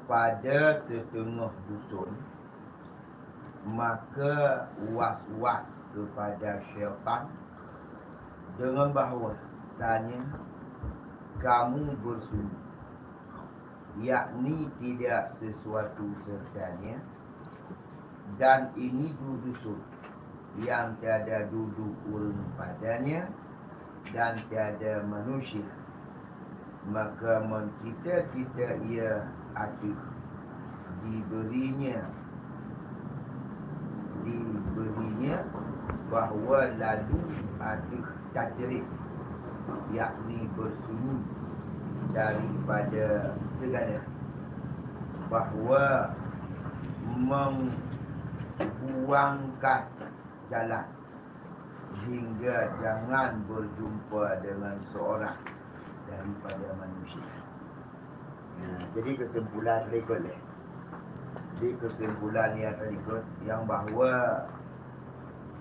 pada setengah dusun, maka was-was kepada syaitan dengan bahawa tanya kamu bersungguh, yakni tidak sesuatu sertanya, dan ini dusun yang tiada duduk urang padanya dan tiada manusia, maka mencita-cita ia atik diberinya bahawa lalu atik tajrid, yakni bersunyi daripada segala, bahawa membuangkan jalan hingga jangan berjumpa dengan seorang daripada manusia. Jadi kesimpulan berikut ni. Di kesimpulan yang berikut yang bahawa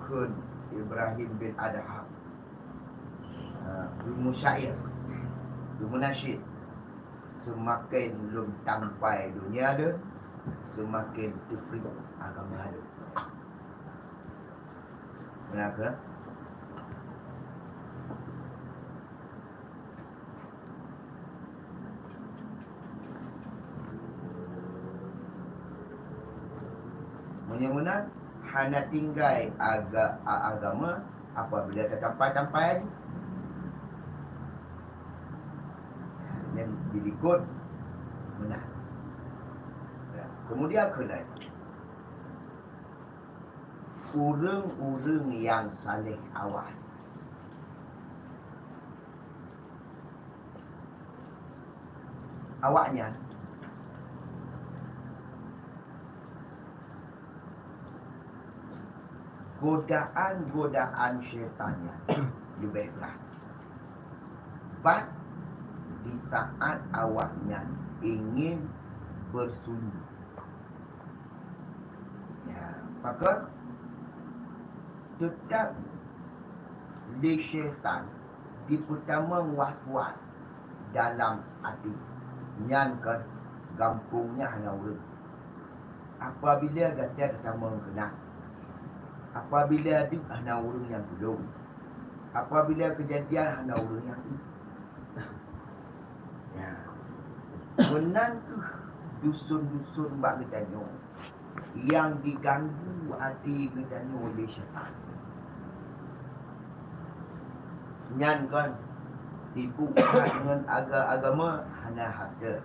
Kun Ibrahim bin Adham Musyair, Munasyid, semakin belum sampai dunia dia, semakin terpilih agama dia. Kenapa? Mula-mula hanya tinggal agama apabila tertampai-tampai aja. Yang diikut menang. Kemudian kena urang-urang yang saleh awal. Awaknya godaan syaitannya lebih berat. But di saat awaknya ingin bersunyi, maka tetap di syaitan di pertama was-was dalam hati, nyankan gampungnya hanya urut. Apabila gata pertama kena, apabila di hanya urut yang belum, apabila kejadian hanya urut yang itu. Menantu dusun-dusun bak gedanyo yang diganggu hati gedanyo oleh syaitan. Nyan kan tipu dengan agama hanya harta.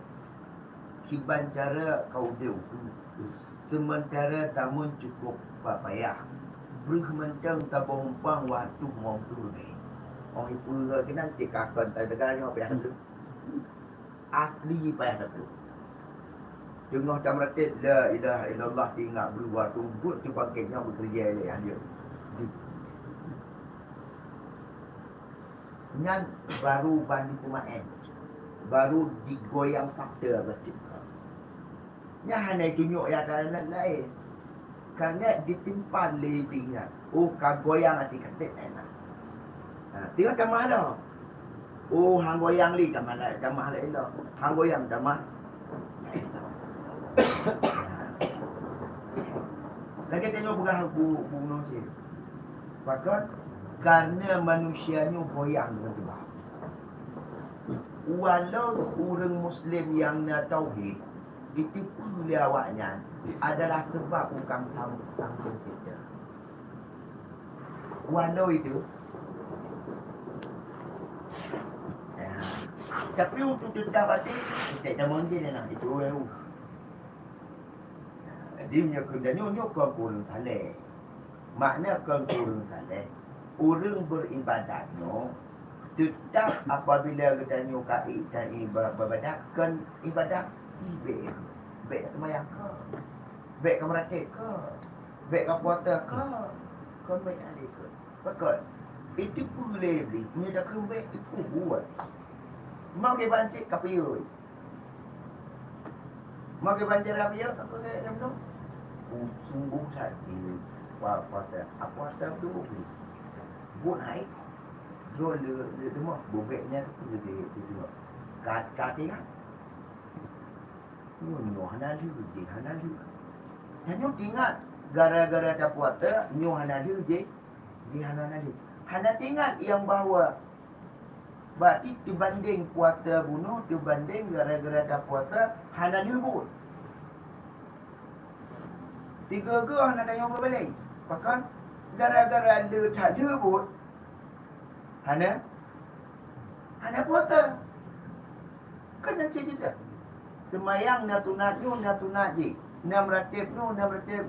Kiban cara kau dia sementara tamun cukup payah. Berkementang tabompang waktu mau turun. Orang itu kena cekakan tak dengarnya apa yang ada. Asli payah tu. Tengah tamratit la ilaha illallah tinggal berbuat tumbut tu pakainya bekerja oleh dia. Nyan baru bandi pemain. Baru digoyang fakta betul. Nya hanya tunjuk yang lain. Kerana ditimpan lebihnya. Oh, kagoyang hati katik enak. Tengok tamah dah. Oh, hang goyang li tamah lah elok. Hang goyang tamah. Lagi tengok bukan bunuh sih. Bahkan kerana manusianya goyang dengan sebab. Walau orang Muslim yang nak tauhid ditipu oleh awaknya adalah sebab bukan sang pencipta. Walau itu, tapi untuk tetap hati kita tak mungkin nak itu. Dia punya kerjanya kau kurang saleh. Makna kau kurang saleh. Orang beribadahnya tetap apabila katanya kaitan ibadah kan ibadah baik. Baik semayang ke? Baik ke meratik ke? Baik ke puasa ke? Kau baik ada ke? Betul. Itu boleh beli. Punya dah kembali itu buat. Mau ke bancik kapioi. Mau ke bancik kapioi apa ke jam tu? Sungguh hati puasa. Apa puasa tu beli. Buat naik. Jual dia semua. Bobeknya tu dia tengok. Kati kan? Nyo hanalu je hanalu. Dan nyo ingat gara-gara dah puasa nyo hanalu je hanalu. Hana ingat yang bahawa berarti dibanding puasa bunuh, dibanding gara-gara dah puasa hanalu pun. Tiga-tiga hana dah yang berbalik. Bahkan gara-gara ada tak ada pun hana puasa. Kan macam je. Semayang natunat je. 600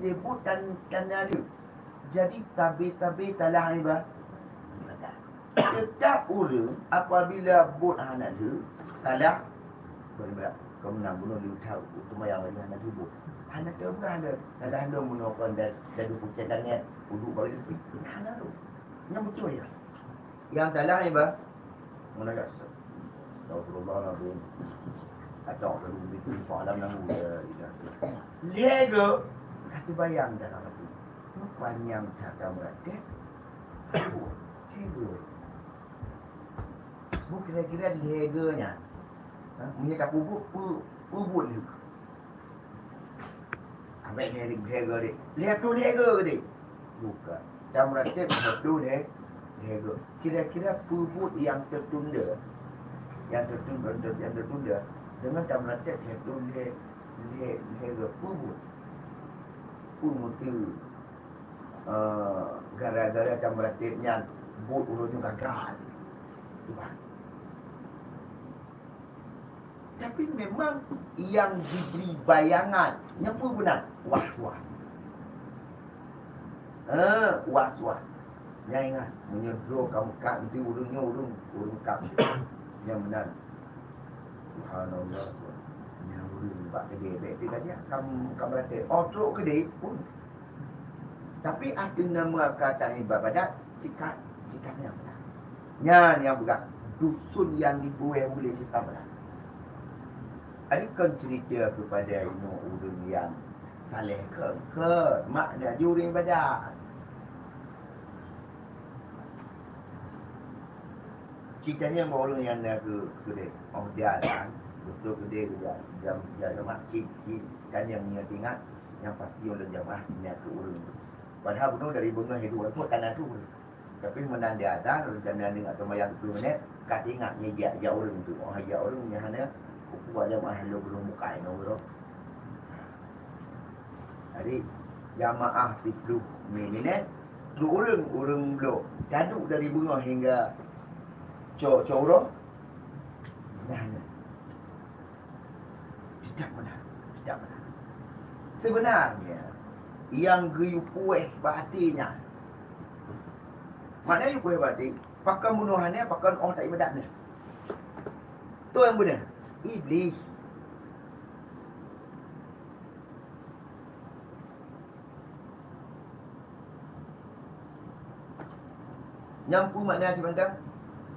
je pun dan ada. Jadi tabi-tabi talah ibadah. Setiap orang apabila bot hana ada talah berbalik. Kau menang bunuh dia tahu semayang lagi hana ada bot. Hana tahu hana. Talah dia menokon dan pucat tangan. Uduk bagi dia. Hana tu. Yang betul ya. Yang talah ibadah. Mana kat Astagfirullahaladzim. Atau kalau begitu Alam namu Lega kata bayang dalam hati panjang cakap berarti lega bu kira-kira leganya punya tak pubuk pubuk ni ambil lega dia lihat tu lega ke dia bukan dan berarti betul lega kira-kira pubuk yang tertunda dengan tak berarti itu lega pubut tu gara-gara tak berarti yang bot urutnya gagal Tuhan. Tapi memang yang diberi bayangan yang pun benar was-was. Was-was. Yang ingat menyedor kamu kat nanti urung kap yang benar. Subhanallah. Yang buat kedai baik dia kamu berada truk kedai pun. Tapi ada nama kata ibadat sikapnya benar. Yang berat dusun yang dibuai boleh sikap benar. Adakah cerita kepada orang yang saleh ke makna juri ibadat. Ceritanya orang yang nak ke kedai. Dia lah. Betul kedai dia. Jam masjid. Kan yang ingat yang pasti orang jamaah nak ke orang tu. Padahal benar dari bunga hidup orang tu tanah tu. Tapi menang dia ada. Rencana dengan semayang 10 minit. Kat ingatnya dia orang tu. Dia orang yang mana. Kupu jamaah lo belum muka ini orang. Jadi jamaah 10 minit. Tu orang belum. Daduk dari bunga hingga Coro tidak benar. Sebenarnya yang geyu kuih batinya. Mana yang kuih bati? Pakai bunuhannya, pakai orang tak ibadat ni. Tu yang benar. Iblis. Yang pun maknanya sebentar.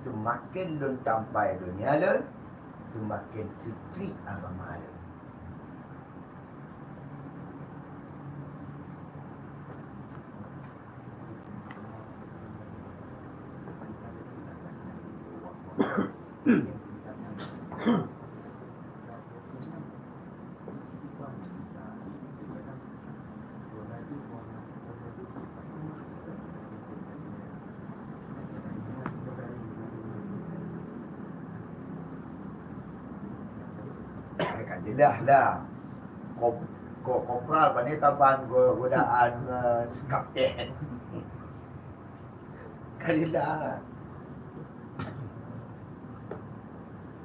Semakin lun sampai dunia lun, semakin fitri agama lun. Dah kopral pani taban godaan kapten. Kalilah.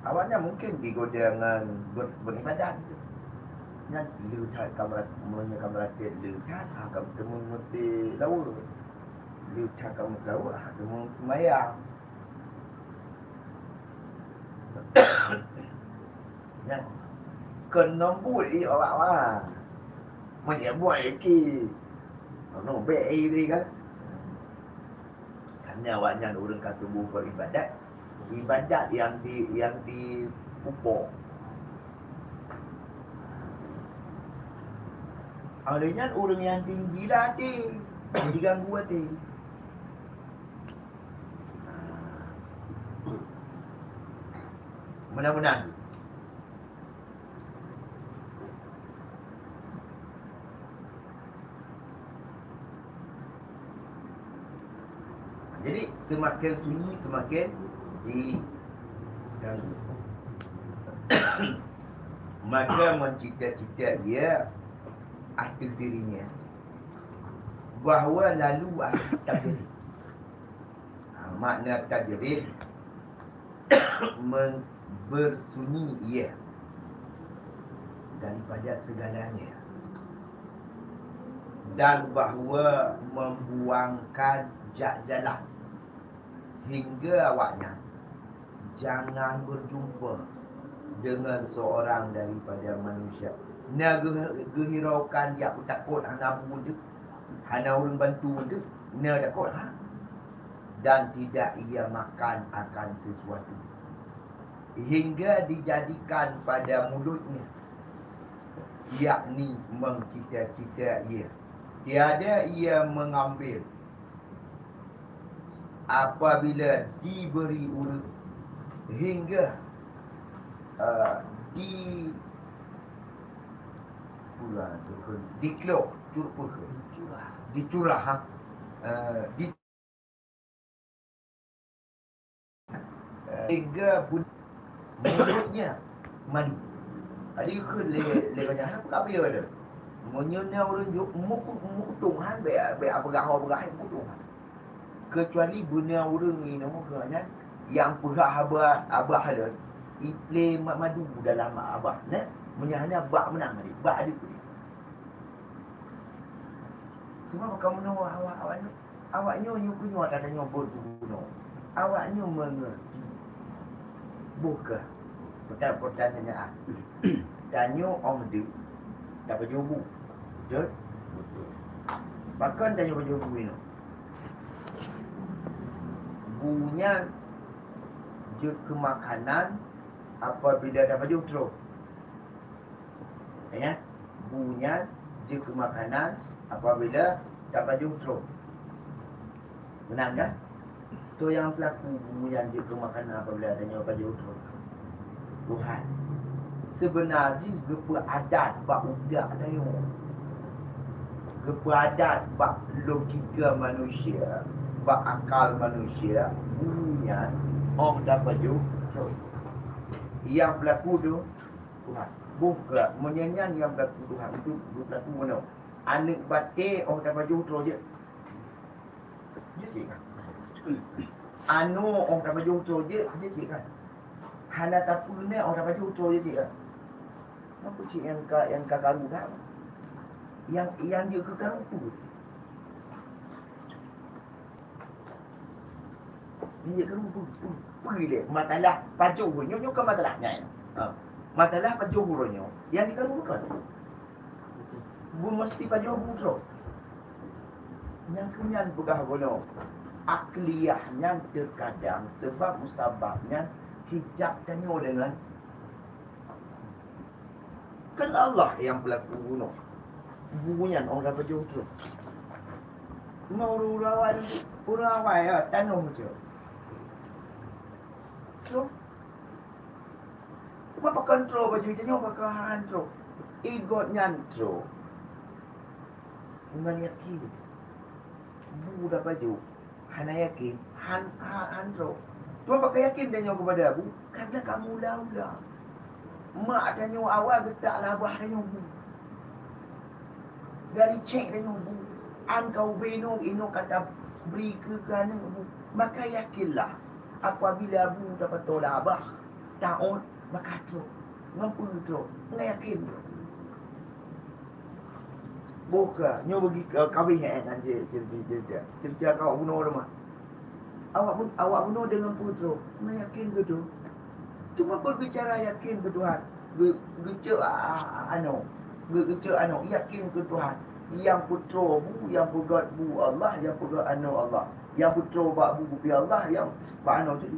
Awalnya mungkin digoda dengan beribadat. Yang lihat kamera lihat agam temu mesti laur. Lihat kamu laur temu semayang. Yang kenambul awak buat lagi. No baik ini kan. Hanya awaknya orang kata tubuh beribadat. Ibadat yang dipupuk. Adanya orang yang tinggi lah hati. Diganggu hati. Benar-benar Semakin sunyi semakin diganggu. Maka mencita-cita dia atas dirinya bahawa lalu ahli tajrid. Makna tajrid bersunyi ia daripada segalanya, dan bahawa membuangkan jalan hingga awaknya jangan berjumpa dengan seorang daripada manusia. Nak gehiraukan dia aku takut hana budu, hana orang bantu budu, nak takut ha? Dan tidak ia makan akan sesuatu hingga dijadikan pada mulutnya, yakni mengcita-cita ia. Tiada ia mengambil apabila diberi urut hingga dikelok dicurah hingga mulutnya mandi. Ada ke le banyak apa kabel ada. Monyonya orang juk mutung han be apa gahau mutung. Kecuali guna orang ni nama kerana yang pihak abah ada iple madu dalam abah nah menyahana bak menang ni bak ada pun. Cuma kamu nak awaknya nyukunya tak ada nyobor guna. Awaknya mengerti. Buka. Pertanyaan tanya om dia dapat jobu. Betul? Betul. Bahkan tanya jobu ini. Bunya je ke makanan apabila dapat jobu. Ya? Bunya je ke makanan apabila dapat jobu. Benar kan? Tu yang pelaku bunya je ke makanan apabila tanya dapat jobu. Tuhan sebenarnya gepa adat bak udak dayo, gepa adat bak logika manusia, bak akal manusia, bunyian orang dapat jo yang berlaku tu Tuhan. Bukan menyanyian yang berlaku Tuhan itu berlaku mana? Anak batik orang dapat jo terus je. Je kan? Anu orang dapat jo terus je kan? Hana tapu ni orang dapat utro je dia. Apa cik yang karu kan? Yang dia ke karu tu. Dia karu tu. Pergi dia. Matalah pajuk hurunyo ke matalahnya. Matalah pajuk hurunyo. Yang di karu bukan. Bu mesti pajuk utro. Yang kenyan pegah gono. Akliyahnya terkadang sebab musababnya hijab tanya dengan kan Allah yang berlaku bunuh bunyian orang dapat jauh tu mau orang awal ya tanam je so apa kontrol baju tanya apa kontrol ego nyantro dengan yakin bu dapat jauh hana yakin handro. Tuan pakai yakin tanya kepada Abu, kata kamu lau-lau. Mak tanya awal getaklah abah tanya Abu. Dari cek tanya Abu. An kau benung ino kata beri ke kerana Abu. Maka yakinlah apabila Abu dapat tolak abah. Ta'un, maka tu. Mampu tu. Nggak yakin. Buka, nyo bagi kawin nanti cerita kau bunuh rumah. Awak bunuh dengan putra. Yakin ke tu? Cuma berbicara yakin ke Tuhan. Gecek yakin ke Tuhan. Yang putra bu, yang pegat bu Allah, yang pegat anak Allah. Yang putra bak bu pi Allah, yang bak anak tu.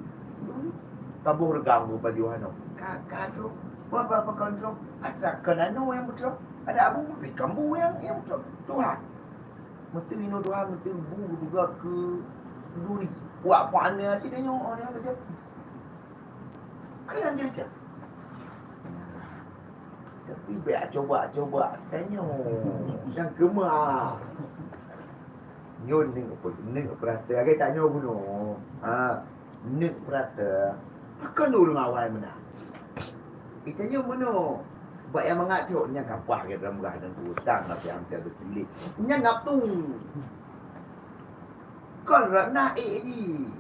Tabuh regam bu baju anak. Kakak tu, apa kontrol? Ada kenano yang putra. Ada abu pi kambu yang putra. Tuhan. Mesti ino Tuhan, mesti bu juga ke duri. Buat puannya sini tengok orang yang kerja. Kan dia cakap. Tapi biar coba tanya. Yang gemar. Nyun ning perata. Agak tak nyun bunuh. Ning perata. Makan orang awal mana? Kita nyun bunuh. Buat yang mengatuk nya kapah ke dalam gah dan hutang lah yang dia berkilik. Nya nak tu. Kau rak naik ni.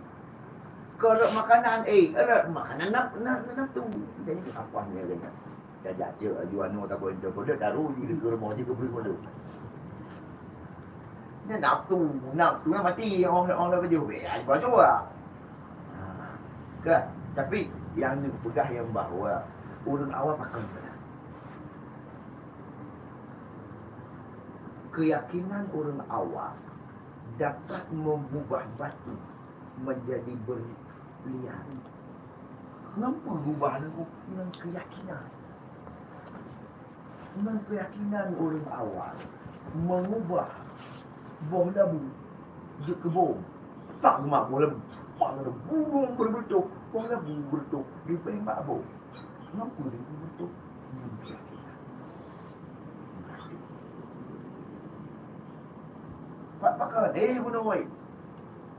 Kau rak makanan rak makanan nak tu. Jadi kapah nya dengan. Dah je jual no tak boleh dah daru di rumah je ke beri bodoh. Nya nak tu nak mati orang dah baju. Ai baju ah. Kan? Tapi yang ni pegah yang bahawa orang awam makan pada. Keyakinan orang awam dapat mengubah batu menjadi berlian. Kenapa ubah dengan keyakinan? Dengan keyakinan orang awam mengubah bom labu je ke bom. Sak mak bom labu. Mak labu bom berbentuk. Bom labu berbentuk. Dia paling mak bom. Kenapa dia berbentuk? Pakai bunuh oi.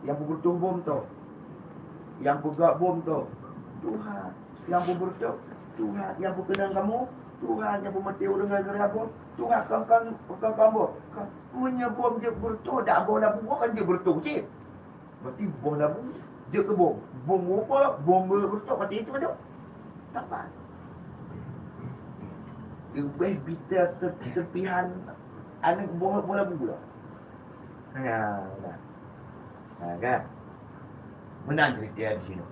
Yang berbentuk bom tu. Yang bergerak bom tu. Tuhan. Yang berbentuk Tuhan. Yang berkenaan kamu Tuhan. Yang bermati orang dengan bom Tuhan. Kan kamu punya bom je berbentuk. Tak bom labu kan je berbentuk je. Berarti bom labu je ke bom. Bom apa? Bom berbentuk mati itu ada. Tak apa. Lebih bita serpihan anak bom labu pula. Nah. Kan? Menang cerita di sini.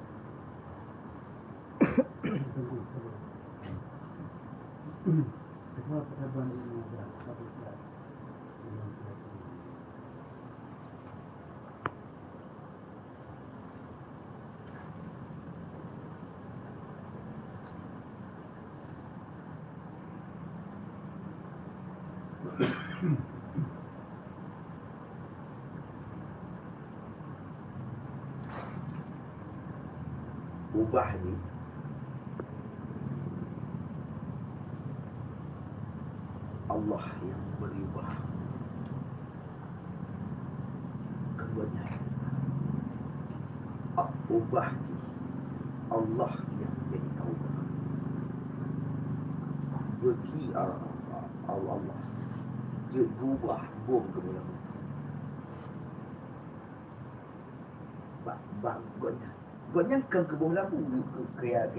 Ubah ni Allah yang berubah. Keduanya ubah ni Allah yang jadi ubah. Jadi Allah dia ubah bom ke bola. Bagusnya Gotnya kan ke bawah labu kayak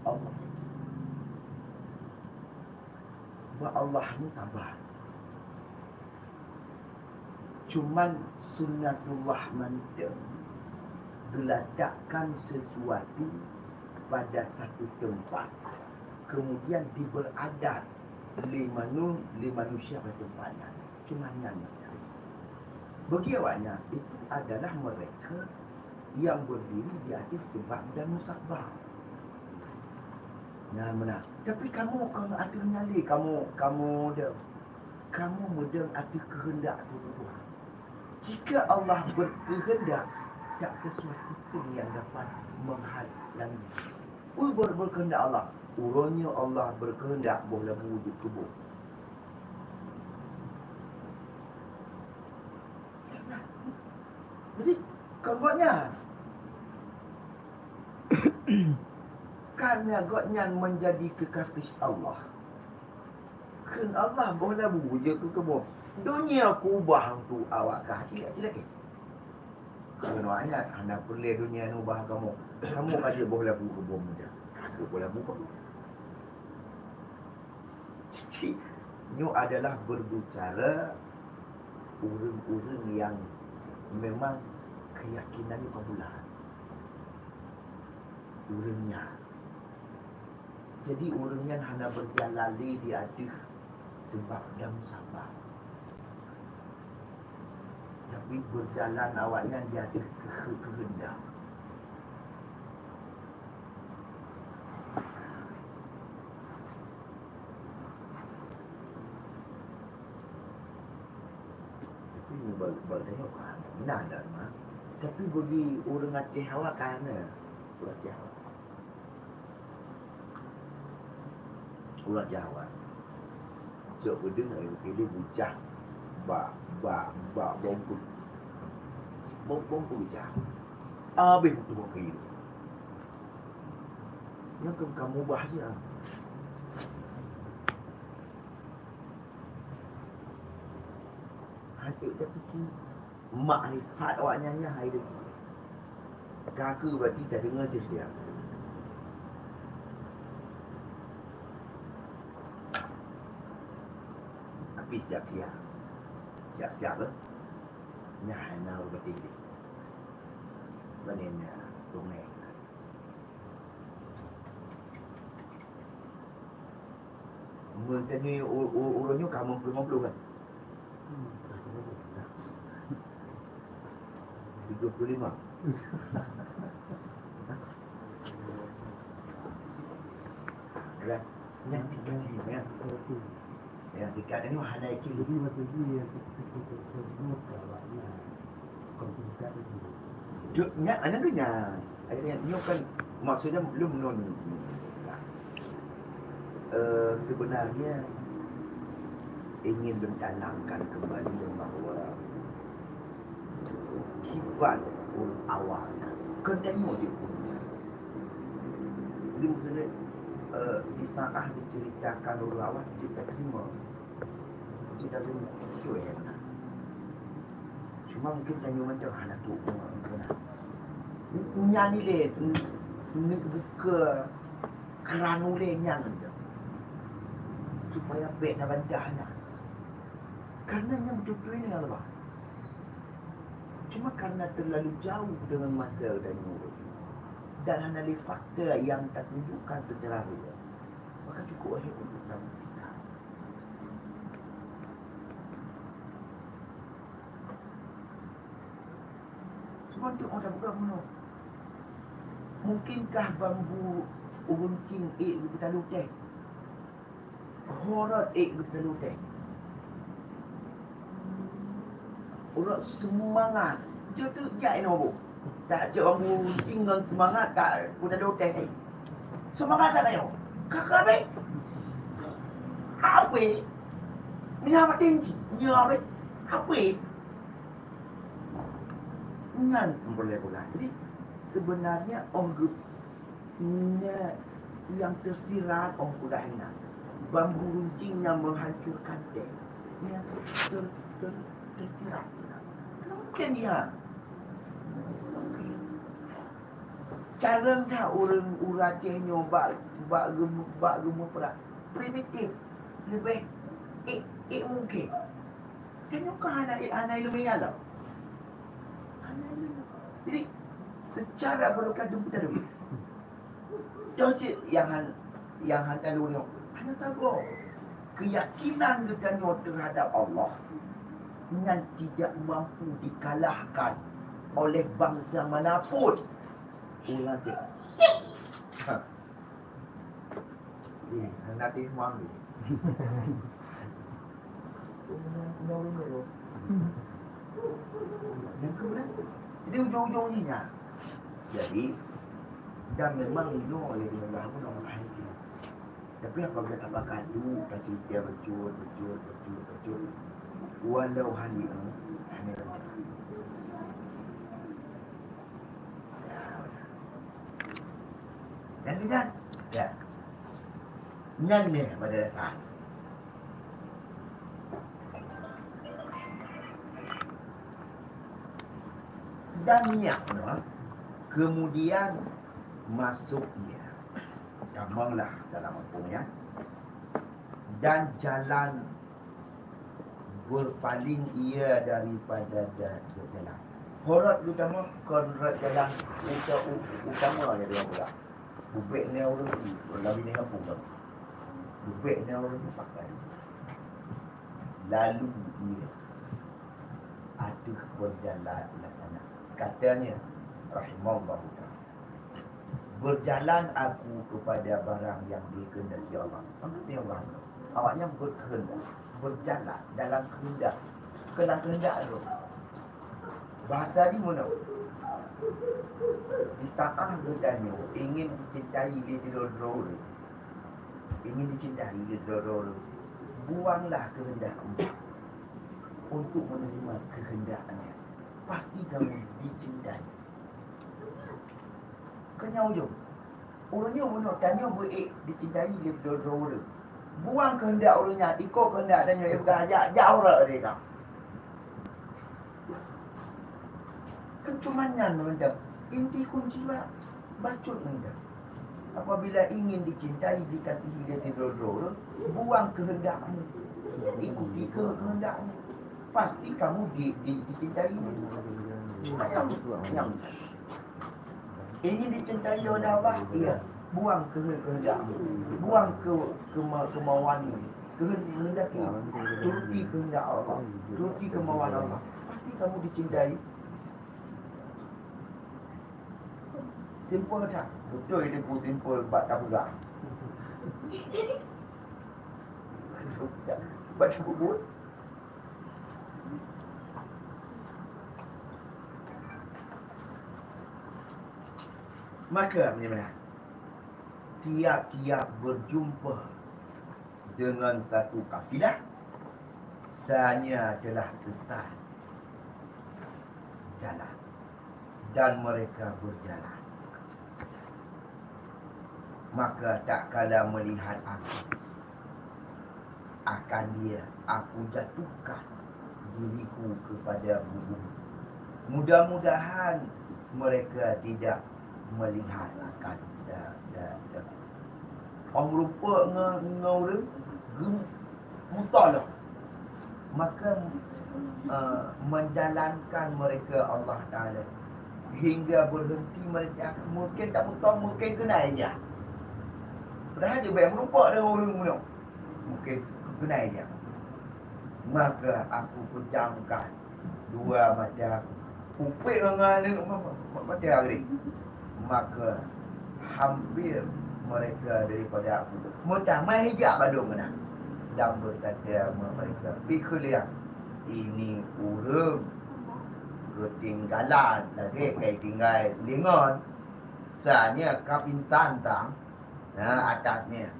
Allah. Ba Allah ni tabah. Cuman sunnatullah manusia diletakkan sesuatu pada satu tempat. Kemudian diberadat oleh manusia pada tempatnya. Cuma nanya. Bagi awaknya itu adalah mereka yang berdiri di atas sebab dan musabah. Nah, benar. Tapi kamu kalau ada nyali, kamu mudeng ada kehendak Tuhan. Jika Allah berkehendak, tak sesuatu pun yang dapat menghalangi. Berkehendak Allah. Urangnya Allah berkehendak boleh wujud kubur. Jadi, kebuatnya karena gotnya menjadi kekasih Allah. Kan Allah boleh wujud ke kubur. Dunia kubah untuk awak kah? Cila. Sebenarnya anda perlu dunia ni ubah kamu. Kamu aja boleh buka kubur muda. Aku boleh buka. Jadi, ini adalah berbicara orang-orang yang memang keyakinannya kabulah. Orangnya. Jadi orangnya hanya berjalan di atas sebab dan sabar. Tapi berjalan awaknya di atas kehendak. Tapi ini bertengok kan. Benar tak mah? Tapi bagi orang Aceh awak kan. Orang Jawa. Orang Jawa. Cok berdengar dia bujang. Bak bongkut. bông bùi chả habis tua kayu. Yang kamu bahaya. Hati dah fikir makrifat awak nyanyi hari tu. Kakak berarti dah dengar cerita. Tapi siap-siap. Siap-siap lah. Nyahana berarti. Benarnya tunai. Mungkin ni urunnya kamu belum kan? 35. Dah. Yang tiga ni kan? Yang tiga ni mana ikut? Jadi masa dia muka awaknya komputer itu. Nya, anak tu nya. Nya kan maksudnya belum non. Sebenarnya ingin mentanamkan kembali bahawa kibat awalnya kedai dia punya. Dia maksudnya di saat diceritakan orang awal cerita terima cuy enak. Cuma mungkin tanya macam anak tu nyanyi le ni buka keranule nyanyi supaya baik nak bandahnya. Karena yang betul-betul ini Allah. Cuma karena terlalu jauh dengan masa dan umur. Dan hanya fakta yang tak tunjukkan secara real, maka cukup wahid untuk tahu kita. Cuma untuk orang buka mana? Mungkinkah bambu runcing kita luteh? Horot kita luteh? Orang semangat. Dia tu jai nombor. Tak cak bambu runcing dengan semangat tak kuda luteh ni. Semangat tak nak. Kakak baik. Apa? Ni apa tinggi? Ni apa? Apa? Ngan boleh. Jadi sebenarnya orang yang tersirat orang kuda hendak. Bambu runcing yang menghancurkan dek. Yang tersirat. Mungkin dia. Cara tak orang uracenya bak gemuk pula primitif lebih mungkin. Kenapa anak lebih nyala? Jadi secara berkadung kita dulu. Jadi yang hantar dulu hanya tahu keyakinan kita terhadap Allah yang tidak mampu dikalahkan oleh bangsa manapun. Ulang cik. Ni, nanti muang ni. Yang kemudian, jadi ujung-ujung ni nya. Jadi, dan memang itu oleh Allah pun orang lain. Tapi apabila tak bakal tu, tak cerita betul. Walau hanya dan tidak, ya. Nyanyi pada dasar. Dan niat, kemudian masuk dia. Gampanglah dalam hukumnya. Dan jalan berpaling ia daripada jalan. Horot utama, konrat jalan utama dia pula. Bubek ni orang tu, lalu ni apa pun. Bubek ni orang tu pakai. Lalu dia ada berjalan ke sana. Katanya, rahimahullah ta'ala, berjalan aku kepada barang yang dikehendaki Allah. Apa dia orang? Awaknya berkehendak, berjalan dalam kehendak. Dalam kehendak tu. Bahasa ni mana? Di saat bertanya ingin dicintai dia didorong, ingin dicintai dia didorong, buanglah kehendakmu untuk menerima kehendaknya. pasti kamu dicintai. Kenyau je. Orangnya menurut tanya baik dicintai dia berdua. Buang kehendak orangnya, ikut kehendak dan yang bergajak jauh lah dia. Kecumanan macam inti kunci bacot macam. Apabila ingin dicintai, dikasihi dia tidur-tidur, buang kehendakmu, ikuti kehendakmu, pasti kamu dicintai. Yang ingin dicintai oleh Allah, iya, buang kehendakmu, buang kemauanmu, kehendaki, turuti kehendak Allah, turuti kemauan Allah, pasti kamu dicintai. Simple tak? Betul dia pun simple buat tak pegang. Baca buku. Maka macam mana? Tiap-tiap berjumpa dengan satu kafilah, saya telah sesat jalan dan mereka berjalan. Maka tak kala melihat aku, akan dia aku jatuhkan diriku kepada bumi. Mudah-mudahan mereka tidak melihat akan orang lupa ngau mutalah. Maka menjalankan mereka Allah Ta'ala hingga berhenti mereka. Mungkin tak muta, mungkin kena aja. Padahal dia banyak melupa dengan orang munafik. Mungkin kena aja. Maka aku pejamkan dua mata aku. Upik dengan mata hari. Maka hampir mereka daripada aku. Mudah main hijab badung kena. Dan berkata mereka, pikirlah ini urang ketinggalan lagi kayak tinggal lingon. Sanya kapin tantang. Nah, atasnya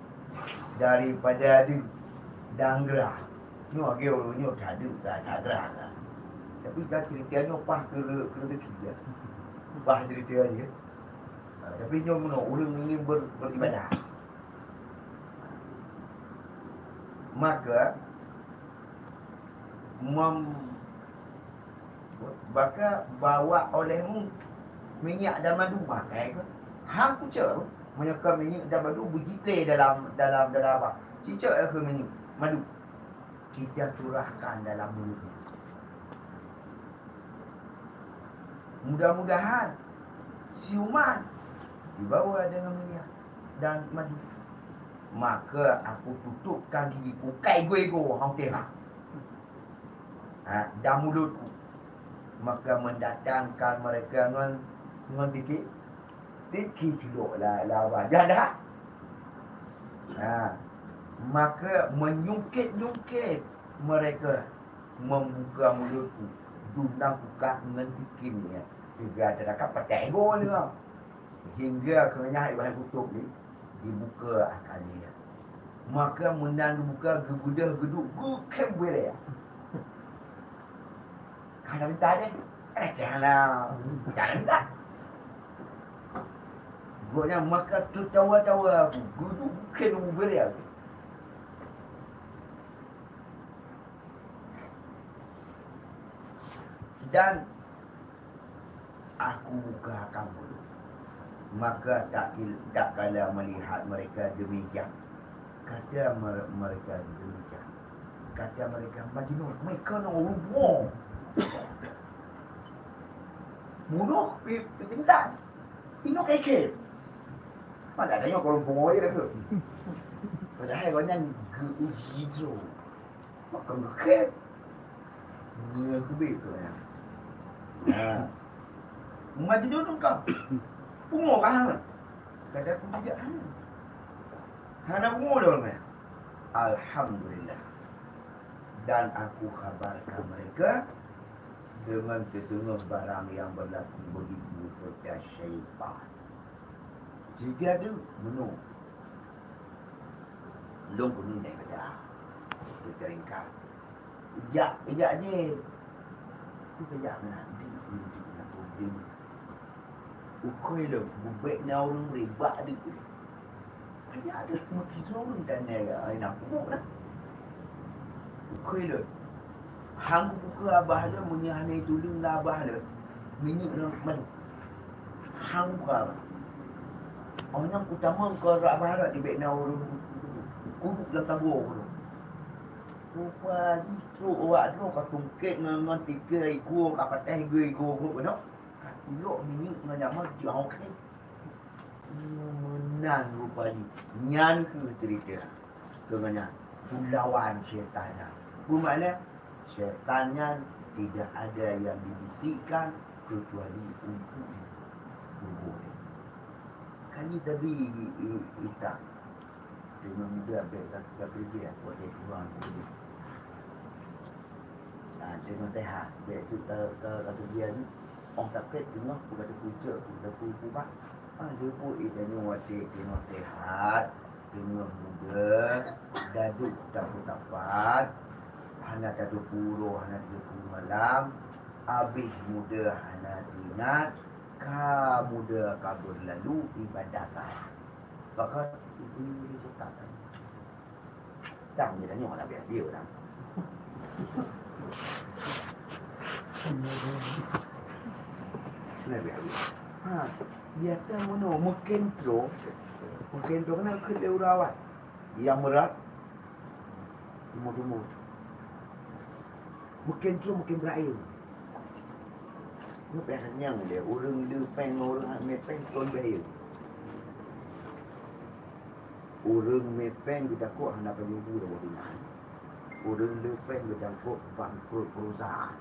daripada di danggerah. Ni lagi orangnya tak ada. Tapi dah ceritanya pas ke rezeki dia. Pas cerita dia. Tapi ni orang ingin beribadah. Maka bawa olehmu minyak dan madu pakai ke? Hang kucur menyeka minyak dan madu berjiplay dalam apa? Cicak ke minyak madu. Kita curahkan dalam mulutnya. Mudah-mudahan siuman dibawa dengan minyak dan madu. Maka aku tutupkan gigiku kai gue-go hang tengah. Dan mulutku. Maka mendatangkan mereka dengan dikit duduk lah wajah dah. Maka menyungkit-nyungkit mereka membuka mulutku. Dundang buka dengan dikitnya. Juga ada dekat pakai ego ni lah. Hingga kenyah ibarat tutup ni dibuka akan dia. Maka menang dibuka gebudah geduk gukem boleh. Kalau minta dia, janganlah. Jangan minta. Gua maka tu tawa-tawa aku. Geduk gukem boleh. Dan aku buka kamu. Maka tak kala melihat mereka demikian. Kata mereka demikian. Kata mereka Majnun. Mereka nak rumah. Bunuh pintar. Ini kekek. Mana ada yang kalau boy dah ke? Padahal kau yang uji tu. Maka kekek. Dia kubik tu ya. Majnun kau. Pungo kan? Kata aku tidak hana. Hana pungo dong. Alhamdulillah. Dan aku kabarkan mereka dengan setengah barang yang berlaku begitu serta syaitan. Jika ada menu. Long kuning daripada kita ringkas. Ijak je. Kita ijak mana? Ini nak problem. Ukoi le, bubek ni orang ribak dia tu. Ayah ada mati sorang dan dia nak pukul lah. Ukoi le. Hang buka abah dia menyahanai tuling lah abah dia. Minyak orang mana? Hang buka. Orang utama kau abah dia di bek ni orang kubuk dalam tabur tu. Rupa justru awak tu kau tungkit dengan tiga iku apa teh iku benar. Ilok minyak dengan nama jauh kan. Menang rupanya. Nyan ke cerita. Dengannya. Pulawan syaitannya. Bermakna syaitannya tidak ada yang dibisikkan kecuali untuk kubur. Kali tadi kita dengan muda baik tak pergi buat dia kurang pergi. Dengan tehat baik tu kata dia ni orang takut tengah aku kata pucuk kita pubak. Dia pun ikannya wajib tengah tehat, tengah muda, daduk tak tapat, hana tak puluh, hana 30 malam, habis muda hana ingat, muda kabur lalu ibadatan. Maka itu boleh sertakan. Tak dia tanya nak biar dia orang. Nak biar dia. Biasa mana mungkin tu kena kerja urawat yang berat umur mungkin berair. Ni biasanya dia orang lepeng orang mepeng tuan bahaya. Orang mepeng kita kok hendak penyubu dah buat. Orang lepeng kita kok bangkrut perusahaan.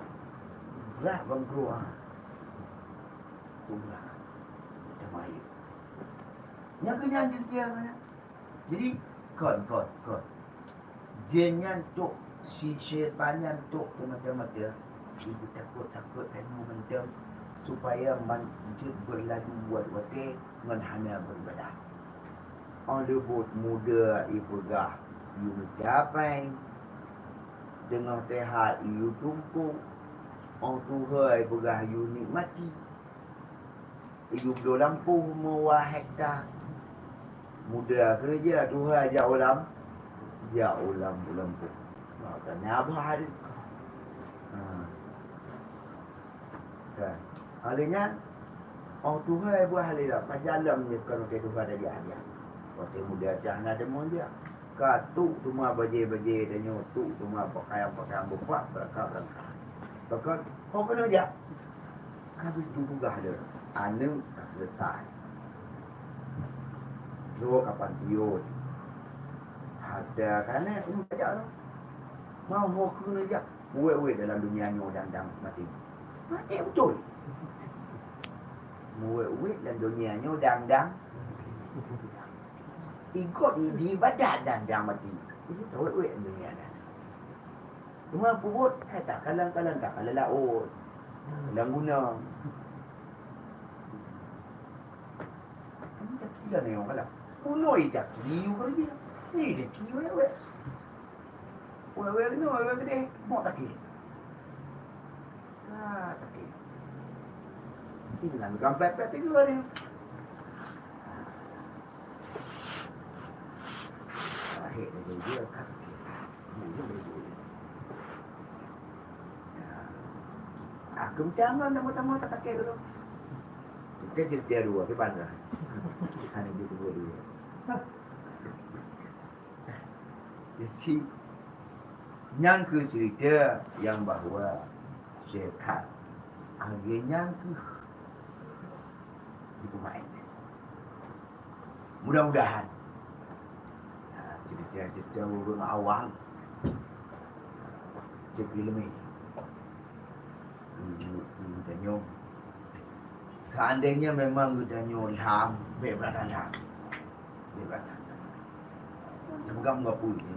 Berat bangkrut Tumlah. Macam air. Yang kenyang dia mana? Jadi, kon. Jenyan tok, si syaitannya tok macam-macam. Ibu takut kan momentum supaya manjut berlalu buat wate dengan hanya beribadah. Orang lebut muda ibu gah, ibu capai dengan tehat ibu tumpuk. Orang tua ibu gah ibu nikmati. Ibu belum lampu mewah hektar. Muda kerja Tuhan ajak ulam. Ya ulam lampu. Makanya abah ada. Kan. Halnya orang Tuhan buat hal itu. Pajalam je kalau ke Tuhan ada dia. Waktu muda jangan ada mon dia. Katuk semua baje-baje dan nyotuk semua pakaian-pakaian bupak berangkat. Bahkan kau kena dia. Habis dulu dah ada. Anu tak selesai. Dua kapan tiut. Ada kerana ini saja lah. Mau kena je. Uwe dalam dunia ni dan mati. Mati betul. Uwe dalam dunia ni dan ikut di badan dan mati. Itu tahu uwe dunia ni. Cuma purut tak kalang-kalang tak kalau laut. Dalam guna. Gila ni orang kalah. Unoi tak kiu kerja. Ni dia kiu wewe. Wewe ni wewe gede. Mau tak kiu. Tak kiu. Ini nak gambar tu ni. Akhir dia kan. Aku jangan nama-nama tak pakai dulu. Kita cerita dua, ke mana? Hanya itu dua. Jadi, yang ke cerita yang bahawa syaitan akhirnya ke di pemain. Mudah-mudahan cerita orang awal film ini. Tanya seandainya memang tanya ham beberatan pegang ngapu ini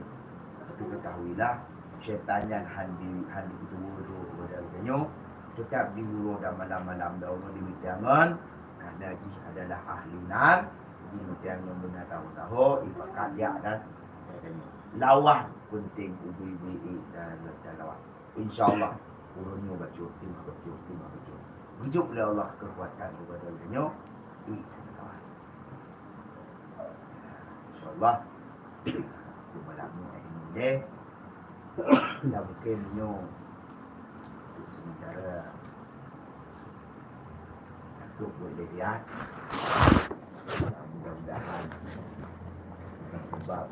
tapi ketahuilah syaitan yang handi itu pada tanya tetap diurung dan malam-malam daun demikian kerana jih adalah ahli nar demikian yang benar tahu ibakat dia dan lawan penting ubi dan lawan insyaallah urunnya baca timah baca rujuk oleh Allah kekuatan kepada beliau. InsyaAllah aku berlaku ini deh. Tak mungkin beliau untuk sementara Datuk boleh lihat. Mudah-mudahan sebab